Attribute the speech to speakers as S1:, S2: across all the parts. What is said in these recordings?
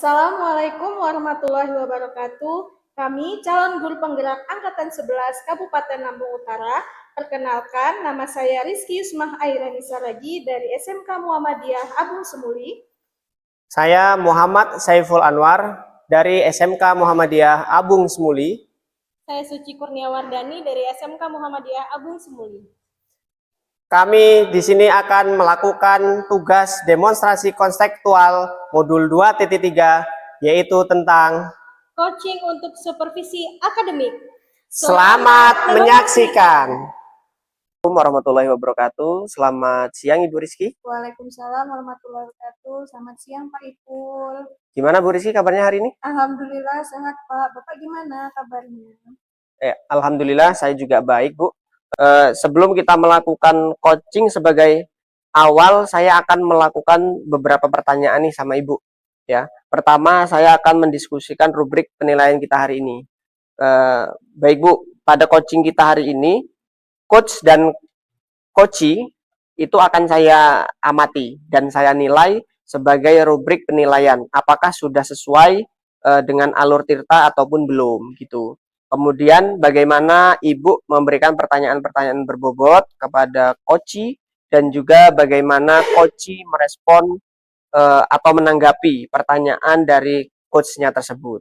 S1: Assalamualaikum warahmatullahi wabarakatuh. Kami calon guru penggerak Angkatan 11 Kabupaten Lampung Utara. Perkenalkan, nama saya Rizky Yusmah Airani Saragi dari SMK Muhammadiyah Abung Semuli.
S2: Saya Muhammad Saiful Anwar dari SMK Muhammadiyah Abung Semuli.
S1: Saya Suci Kurniawardani dari SMK Muhammadiyah Abung Semuli.
S2: Kami di sini akan melakukan tugas demonstrasi konstekstual modul 2.3 yaitu tentang
S1: coaching untuk supervisi akademik.
S2: Selamat menyaksikan. Assalamualaikum warahmatullahi wabarakatuh. Selamat siang Ibu Rizky.
S1: Waalaikumsalam warahmatullahi wabarakatuh. Selamat siang Pak Ipul.
S2: Gimana Bu Rizky kabarnya hari ini?
S1: Alhamdulillah sehat Pak. Bapak gimana kabarnya?
S2: Alhamdulillah saya juga baik Bu. Sebelum kita melakukan coaching sebagai awal, saya akan melakukan beberapa pertanyaan nih sama Ibu. Ya, pertama saya akan mendiskusikan rubrik penilaian kita hari ini. Baik Bu, pada coaching kita hari ini, coach dan coachee itu akan saya amati dan saya nilai sebagai rubrik penilaian. Apakah sudah sesuai dengan alur tirta ataupun belum gitu. Kemudian bagaimana Ibu memberikan pertanyaan-pertanyaan berbobot kepada coachee dan juga bagaimana coachee merespon atau menanggapi pertanyaan dari coach-nya tersebut.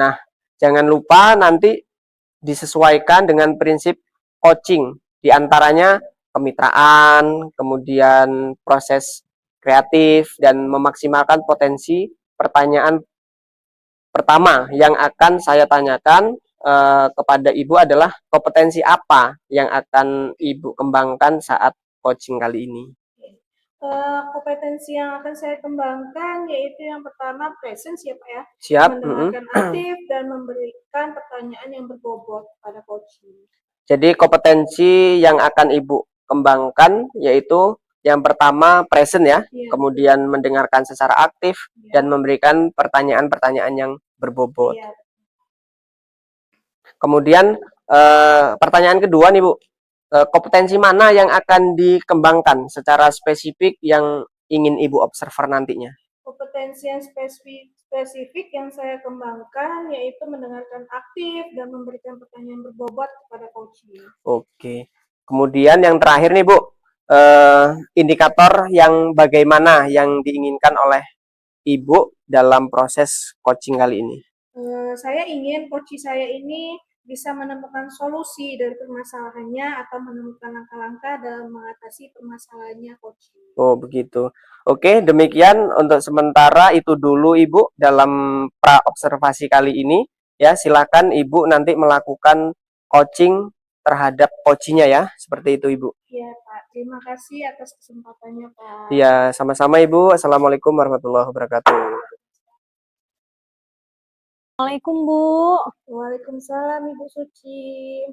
S2: Nah, jangan lupa nanti disesuaikan dengan prinsip coaching, diantaranya kemitraan, kemudian proses kreatif, dan memaksimalkan potensi pertanyaan pertama yang akan saya tanyakan kepada Ibu adalah kompetensi apa yang akan Ibu kembangkan saat coaching kali ini?
S1: Kompetensi yang akan saya kembangkan yaitu yang pertama presence ya Pak ya.
S2: Siap.
S1: Mendengarkan aktif dan memberikan pertanyaan yang berbobot pada coaching.
S2: Jadi kompetensi yang akan Ibu kembangkan yaitu yang pertama present ya, kemudian mendengarkan secara aktif dan memberikan pertanyaan-pertanyaan yang berbobot. Kemudian pertanyaan kedua nih Bu, kompetensi mana yang akan dikembangkan secara spesifik yang ingin Ibu observer nantinya?
S1: Kompetensi yang spesifik yang saya kembangkan yaitu mendengarkan aktif dan memberikan pertanyaan berbobot kepada coaching.
S2: Oke. Kemudian yang terakhir nih Bu, indikator yang bagaimana yang diinginkan oleh Ibu dalam proses coaching kali ini?
S1: Saya ingin coaching saya ini bisa menemukan solusi dari permasalahannya atau menemukan langkah-langkah dalam mengatasi permasalahannya coaching.
S2: Oh begitu. Oke, demikian untuk sementara itu dulu Ibu dalam pra-observasi kali ini. Ya, silakan Ibu nanti melakukan coaching terhadap coachingnya ya, seperti itu Ibu.
S1: Iya Pak, terima kasih atas kesempatannya Pak.
S2: Iya, sama-sama Ibu. Assalamualaikum warahmatullahi wabarakatuh.
S3: Assalamualaikum Bu.
S1: Waalaikumsalam Ibu Suci.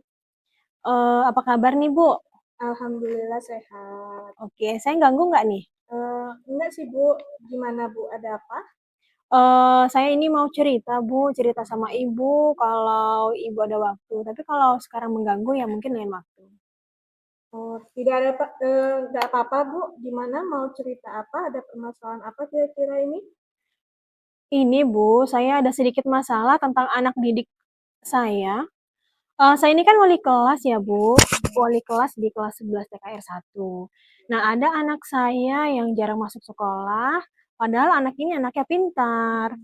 S3: Apa kabar nih Bu?
S1: Alhamdulillah sehat.
S3: Oke, saya ganggu nggak nih?
S1: Enggak sih Bu, gimana Bu, ada apa?
S3: Saya ini mau cerita Bu, cerita sama Ibu kalau Ibu ada waktu. Tapi kalau sekarang mengganggu ya mungkin lain waktu.
S1: Oh, tidak ada nggak apa-apa Bu, gimana mau cerita apa? Ada permasalahan apa kira-kira ini?
S3: Ini Bu, saya ada sedikit masalah tentang anak didik saya. Saya ini kan wali kelas ya Bu, wali kelas di kelas 11 TKR 1. Nah, ada anak saya yang jarang masuk sekolah, padahal anak ini anaknya pintar,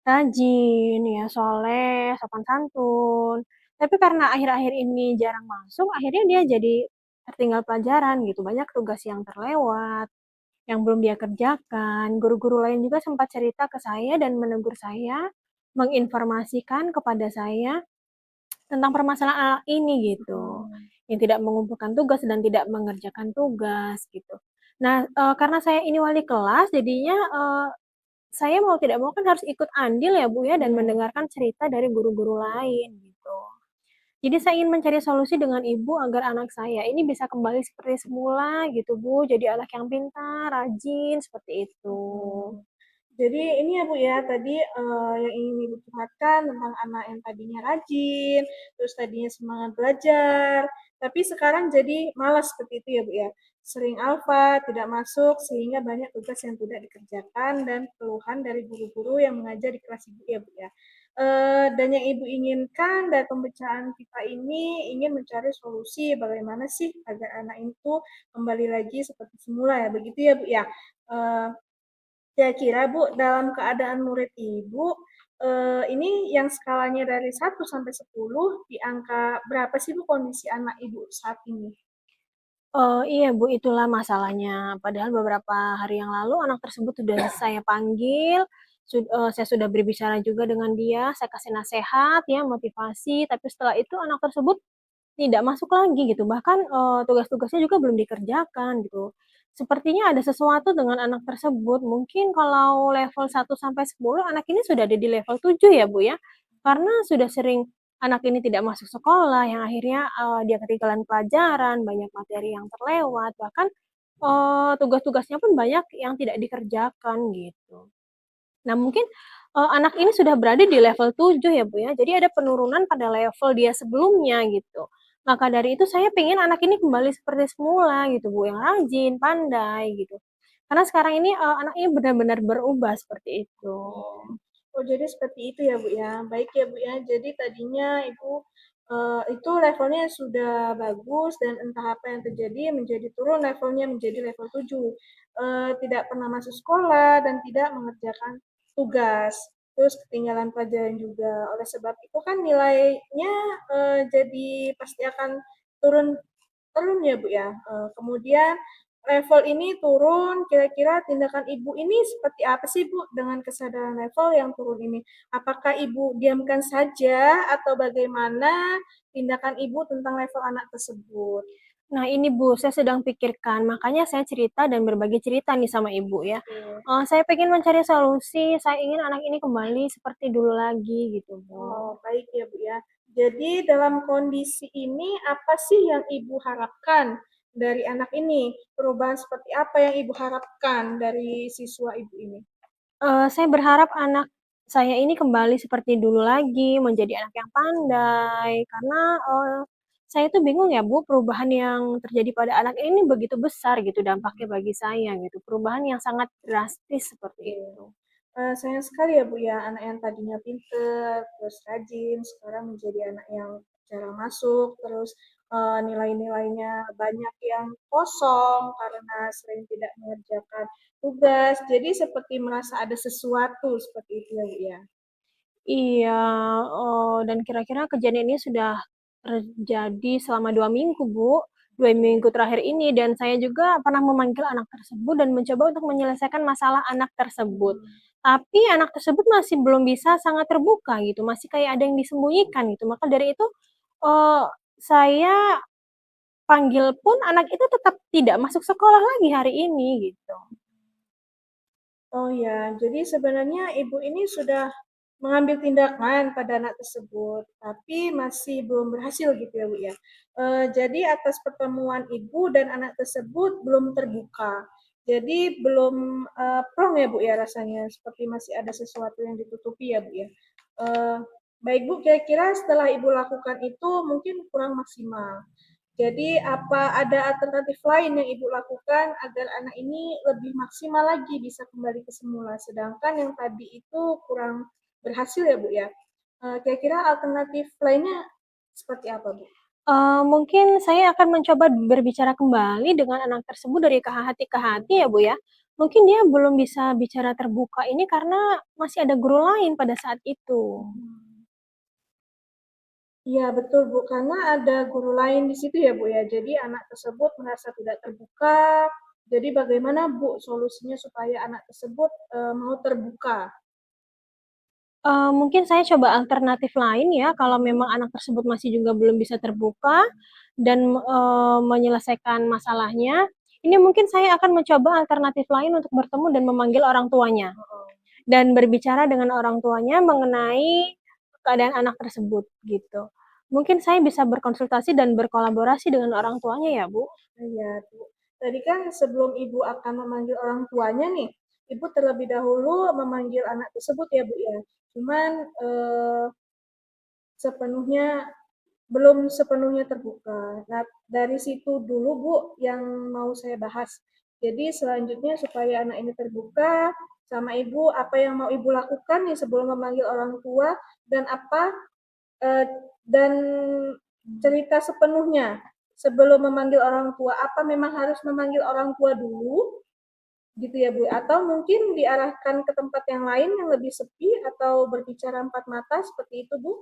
S3: rajin, ya soleh, sopan santun. Tapi karena akhir-akhir ini jarang masuk, akhirnya dia jadi tertinggal pelajaran gitu. Banyak tugas yang terlewat, yang belum dia kerjakan. Guru-guru lain juga sempat cerita ke saya dan menegur saya, menginformasikan kepada saya tentang permasalahan ini gitu, yang tidak mengumpulkan tugas dan tidak mengerjakan tugas gitu. Nah, karena saya ini wali kelas, jadinya saya mau tidak mau kan harus ikut andil ya Bu ya, dan mendengarkan cerita dari guru-guru lain gitu. Jadi saya ingin mencari solusi dengan Ibu agar anak saya ini bisa kembali seperti semula gitu Bu, jadi anak yang pintar, rajin, seperti itu.
S1: Jadi ini ya Bu ya, tadi yang ingin Ibu curhatkan tentang anak yang tadinya rajin, terus tadinya semangat belajar, tapi sekarang jadi malas seperti itu ya Bu ya. Sering alfa, tidak masuk, sehingga banyak tugas yang tidak dikerjakan dan keluhan dari guru-guru yang mengajar di kelas Ibu ya Bu ya. Dan yang Ibu inginkan dari pembicaraan kita ini ingin mencari solusi bagaimana sih agar anak itu kembali lagi seperti semula ya, begitu ya Bu ya. Eh, Kira-kira Bu, dalam keadaan murid Ibu, ini yang skalanya dari 1 sampai 10 di angka berapa sih Bu kondisi anak Ibu saat ini?
S3: Iya Bu, itulah masalahnya. Padahal beberapa hari yang lalu anak tersebut sudah saya panggil, saya sudah berbicara juga dengan dia, saya kasih nasihat ya, motivasi, tapi setelah itu anak tersebut tidak masuk lagi gitu, bahkan, tugas-tugasnya juga belum dikerjakan gitu. Sepertinya ada sesuatu dengan anak tersebut, mungkin kalau level 1 sampai 10 anak ini sudah ada di level 7 ya, Bu, ya. Karena sudah sering anak ini tidak masuk sekolah yang akhirnya, dia ketinggalan pelajaran, banyak materi yang terlewat, bahkan, tugas-tugasnya pun banyak yang tidak dikerjakan gitu. Nah mungkin, anak ini sudah berada di level 7 ya, Bu, ya. Jadi ada penurunan pada level dia sebelumnya gitu. Maka dari itu saya pengen anak ini kembali seperti semula gitu, Bu, yang rajin, pandai gitu. Karena sekarang ini, anak ini benar-benar berubah seperti itu.
S1: Oh, jadi seperti itu ya Bu ya. Baik ya Bu ya. Jadi tadinya Ibu itu levelnya sudah bagus dan entah apa yang terjadi menjadi turun levelnya menjadi level 7. Tidak pernah masuk sekolah dan tidak mengerjakan tugas. Terus ketinggalan pelajaran juga. Oleh sebab itu kan nilainya jadi pasti akan turun turun ya Bu ya. Kemudian level ini turun, kira-kira tindakan Ibu ini seperti apa sih Bu dengan kesadaran level yang turun ini? Apakah Ibu diamkan saja atau bagaimana tindakan Ibu tentang level anak tersebut?
S3: Nah ini Bu, saya sedang pikirkan, makanya saya cerita dan berbagi cerita nih sama Ibu ya.
S1: Oke.
S3: Saya pengen mencari solusi, saya ingin anak ini kembali seperti dulu lagi gitu, Bu.
S1: Oh, baik ya Bu ya. Jadi dalam kondisi ini apa sih yang Ibu harapkan dari anak ini? Perubahan seperti apa yang Ibu harapkan dari siswa Ibu ini?
S3: Saya berharap anak saya ini kembali seperti dulu lagi, menjadi anak yang pandai, karena, saya itu bingung ya Bu, perubahan yang terjadi pada anak ini begitu besar gitu dampaknya bagi saya gitu, perubahan yang sangat drastis seperti
S1: Oke.
S3: itu.
S1: Sayang sekali ya Bu ya, anak yang tadinya pinter, terus rajin, sekarang menjadi anak yang jarang masuk, terus nilai-nilainya banyak yang kosong karena sering tidak mengerjakan tugas. Jadi seperti merasa ada sesuatu seperti itu ya Bu ya.
S3: Iya, dan kira-kira kejadian ini sudah terjadi selama 2 minggu, Bu. 2 minggu terakhir ini dan saya juga pernah memanggil anak tersebut dan mencoba untuk menyelesaikan masalah anak tersebut.
S1: Hmm.
S3: Tapi anak tersebut masih belum bisa sangat terbuka gitu, masih kayak ada yang disembunyikan gitu. Maka dari itu, eee, saya panggil pun anak itu tetap tidak masuk sekolah lagi hari ini gitu.
S1: Oh ya, jadi sebenarnya ibu ini sudah mengambil tindakan pada anak tersebut, tapi masih belum berhasil gitu ya Bu ya. Jadi atas pertemuan ibu dan anak tersebut belum terbuka. Jadi belum plong ya Bu ya rasanya, seperti masih ada sesuatu yang ditutupi ya Bu ya. Eh, Baik Bu, kira-kira setelah ibu lakukan itu mungkin kurang maksimal. Jadi apa ada alternatif lain yang Ibu lakukan agar anak ini lebih maksimal lagi bisa kembali ke semula, sedangkan yang tadi itu kurang berhasil ya Bu ya. Kira-kira alternatif lainnya seperti apa Bu?
S3: Mungkin saya akan mencoba berbicara kembali dengan anak tersebut dari ke hati ke hati ya, Bu, ya. Mungkin dia belum bisa bicara terbuka ini karena masih ada guru lain pada saat itu.
S1: Iya betul Bu, karena ada guru lain di situ ya Bu ya. Jadi anak tersebut merasa tidak terbuka. Jadi bagaimana Bu solusinya supaya anak tersebut mau terbuka?
S3: Mungkin saya coba alternatif lain ya, kalau memang anak tersebut masih juga belum bisa terbuka dan, menyelesaikan masalahnya, ini mungkin saya akan mencoba alternatif lain untuk bertemu dan memanggil orang tuanya. Dan berbicara dengan orang tuanya mengenai keadaan anak tersebut gitu. Mungkin saya bisa berkonsultasi dan berkolaborasi dengan orang tuanya ya, Bu?
S1: Iya, Bu. Tadi kan sebelum Ibu akan memanggil orang tuanya nih, Ibu terlebih dahulu memanggil anak tersebut ya Bu ya. Cuman sepenuhnya belum sepenuhnya terbuka. Nah, dari situ dulu Bu yang mau saya bahas. Jadi selanjutnya supaya anak ini terbuka sama Ibu, apa yang mau Ibu lakukan nih sebelum memanggil orang tua dan apa eh, dan cerita sepenuhnya sebelum memanggil orang tua. Apa memang harus memanggil orang tua dulu gitu ya Bu? Atau mungkin diarahkan ke tempat yang lain yang lebih sepi atau berbicara empat mata seperti itu Bu?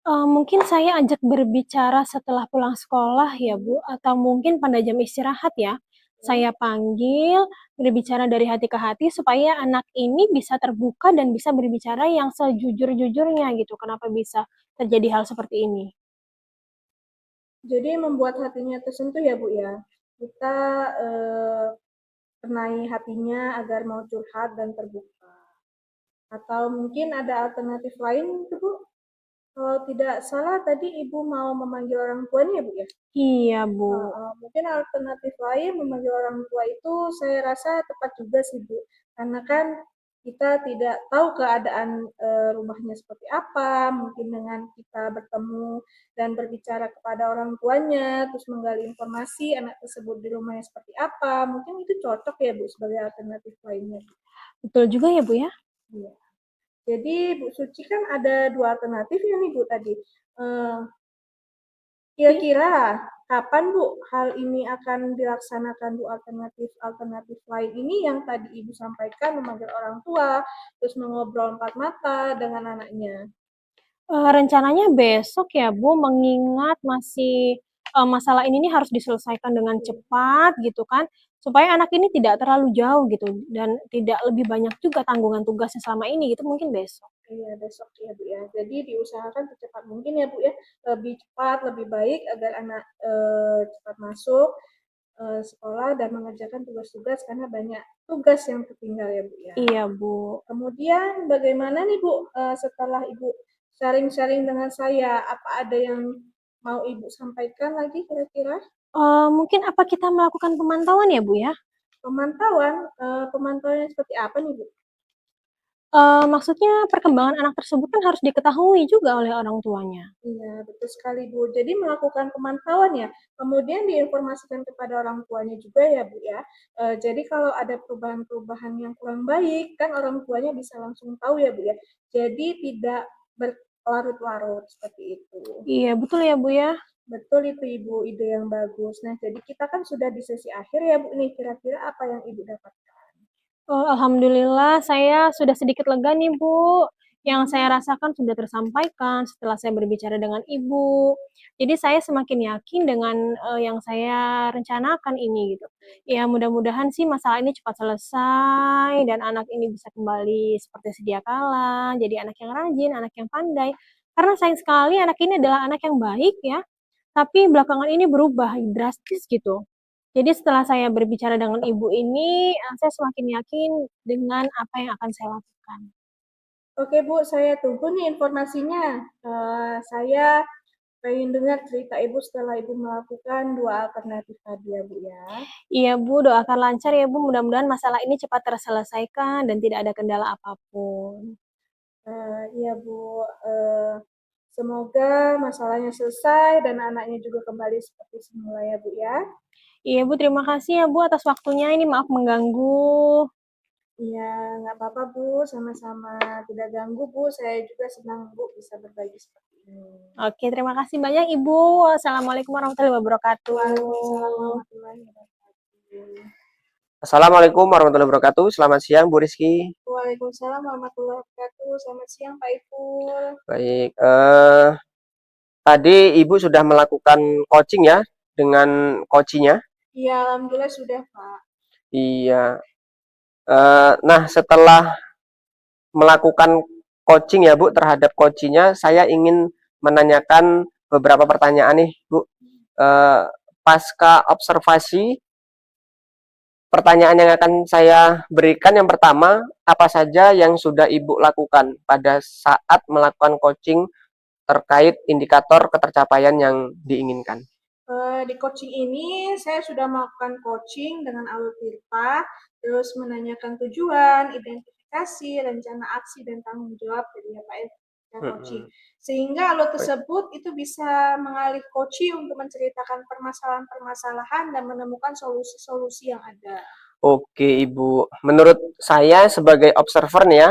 S3: Mungkin saya ajak berbicara setelah pulang sekolah ya Bu, atau mungkin pada jam istirahat ya. Saya panggil, berbicara dari hati ke hati supaya anak ini bisa terbuka dan bisa berbicara yang sejujur-jujurnya gitu. Kenapa bisa terjadi hal seperti ini?
S1: Jadi membuat hatinya tersentuh ya Bu ya. Kita kenai hatinya agar mau curhat dan terbuka. Atau mungkin ada alternatif lain itu Bu? Kalau tidak salah tadi Ibu mau memanggil orang tuanya ya Bu ya?
S3: Iya Bu.
S1: Mungkin alternatif lain memanggil orang tua itu saya rasa tepat juga sih Bu. Karena kan kita tidak tahu keadaan rumahnya seperti apa, mungkin dengan kita bertemu dan berbicara kepada orang tuanya, terus menggali informasi anak tersebut di rumahnya seperti apa, mungkin itu cocok ya Bu sebagai alternatif lainnya.
S3: Betul juga ya Bu ya?
S1: Iya. Jadi Bu Suci kan ada dua alternatif ya nih Bu tadi. Eh, Kira-kira kapan Bu hal ini akan dilaksanakan Bu alternatif lain ini yang tadi Ibu sampaikan memanggil orang tua, terus mengobrol empat mata dengan anaknya.
S3: Rencananya besok ya Bu, mengingat masih masalah ini nih harus diselesaikan dengan cepat gitu kan, supaya anak ini tidak terlalu jauh gitu dan tidak lebih banyak juga tanggungan tugasnya selama ini gitu, mungkin besok.
S1: Iya, besok ya Bu ya. Jadi diusahakan secepat mungkin ya Bu ya, lebih cepat, lebih baik agar anak cepat masuk sekolah dan mengerjakan tugas-tugas karena banyak tugas yang tertinggal ya Bu ya.
S3: Iya Bu.
S1: Kemudian bagaimana nih Bu setelah Ibu sharing-sharing dengan saya, apa ada yang mau Ibu sampaikan lagi kira-kira?
S3: Mungkin apa kita melakukan pemantauan ya Bu ya?
S1: Pemantauannya seperti apa nih Bu?
S3: Maksudnya perkembangan anak tersebut kan harus diketahui juga oleh orang tuanya.
S1: Iya, betul sekali Bu. Jadi melakukan pemantauan ya, kemudian diinformasikan kepada orang tuanya juga ya Bu ya. Jadi kalau ada perubahan-perubahan yang kurang baik, kan orang tuanya bisa langsung tahu ya Bu ya. Jadi tidak berlarut-larut seperti itu.
S3: Iya betul ya Bu ya.
S1: Betul itu Ibu, ide yang bagus. Nah, jadi kita kan sudah di sesi akhir ya Bu nih, kira-kira apa yang Ibu dapat?
S3: Alhamdulillah saya sudah sedikit lega nih Bu. Yang saya rasakan sudah tersampaikan setelah saya berbicara dengan Ibu. Jadi saya semakin yakin dengan yang saya rencanakan ini gitu. Ya mudah-mudahan sih masalah ini cepat selesai dan anak ini bisa kembali seperti sedia kala, jadi anak yang rajin, anak yang pandai. Karena sayang sekali anak ini adalah anak yang baik ya, tapi belakangan ini berubah drastis gitu. Jadi setelah saya berbicara dengan ibu ini, saya semakin yakin dengan apa yang akan saya lakukan.
S1: Oke Bu, saya tunggu nih informasinya. Saya pengen dengar cerita Ibu setelah Ibu melakukan dua alternatif tadi ya Bu ya.
S3: Iya Bu, doakan lancar ya Bu, mudah-mudahan masalah ini cepat terselesaikan dan tidak ada kendala apapun.
S1: Iya Bu, semoga masalahnya selesai dan anaknya juga kembali seperti semula ya Bu ya.
S3: Iya Bu, terima kasih ya Bu atas waktunya, ini maaf mengganggu.
S1: Iya, nggak apa-apa Bu, sama-sama tidak ganggu Bu. Saya juga senang Bu bisa berbagi seperti ini.
S3: Oke, terima kasih banyak Ibu. Assalamualaikum warahmatullahi wabarakatuh.
S1: Waalaikumsalam warahmatullahi wabarakatuh.
S2: Assalamualaikum warahmatullahi wabarakatuh. Selamat siang Bu Rizky.
S1: Waalaikumsalam warahmatullahi wabarakatuh. Selamat siang Pak Ipul.
S2: Baik, tadi Ibu sudah melakukan coaching ya dengan coachnya.
S1: Iya, alhamdulillah sudah Pak.
S2: Iya. Nah, setelah melakukan coaching ya Bu terhadap coachnya, saya ingin menanyakan beberapa pertanyaan nih Bu. Pasca observasi, pertanyaan yang akan saya berikan yang pertama, apa saja yang sudah Ibu lakukan pada saat melakukan coaching terkait indikator ketercapaian yang diinginkan?
S1: Di coaching ini saya sudah melakukan coaching dengan Alur Tirta terus menanyakan tujuan, identifikasi, rencana aksi, dan tanggung jawab dari Pak coaching. Sehingga alur tersebut itu bisa mengalih coaching untuk menceritakan permasalahan-permasalahan dan menemukan solusi-solusi yang ada.
S2: Oke, Ibu. Menurut saya sebagai observer nih ya,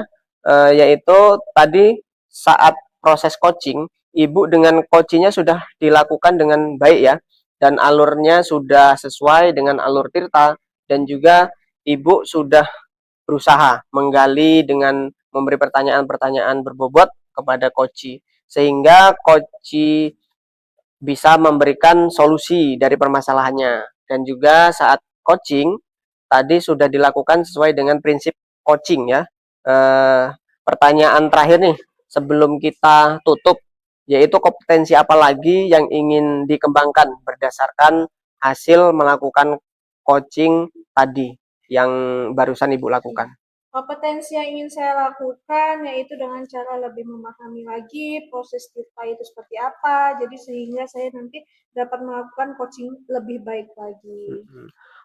S2: yaitu tadi saat proses coaching, Ibu dengan coachingnya sudah dilakukan dengan baik ya, dan alurnya sudah sesuai dengan alur Tirta, dan juga Ibu sudah berusaha menggali dengan memberi pertanyaan-pertanyaan berbobot kepada coach, sehingga coach bisa memberikan solusi dari permasalahannya. Dan juga saat coaching tadi sudah dilakukan sesuai dengan prinsip coaching ya. Pertanyaan terakhir nih sebelum kita tutup, yaitu kompetensi apa lagi yang ingin dikembangkan berdasarkan hasil melakukan coaching tadi yang barusan Ibu lakukan.
S1: Kompetensi yang ingin saya lakukan yaitu dengan cara lebih memahami lagi proses Tirta itu seperti apa, jadi sehingga saya nanti dapat melakukan coaching lebih baik lagi.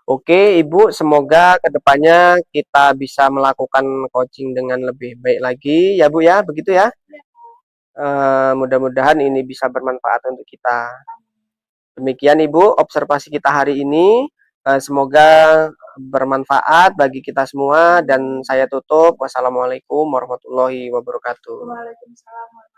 S2: Oke, Ibu, semoga kedepannya kita bisa melakukan coaching dengan lebih baik lagi, ya Bu ya, begitu ya. Mudah-mudahan ini bisa bermanfaat untuk kita. Demikian Ibu, observasi kita hari ini. Semoga bermanfaat bagi kita semua dan saya tutup. Wassalamualaikum warahmatullahi wabarakatuh.
S1: Waalaikumsalam.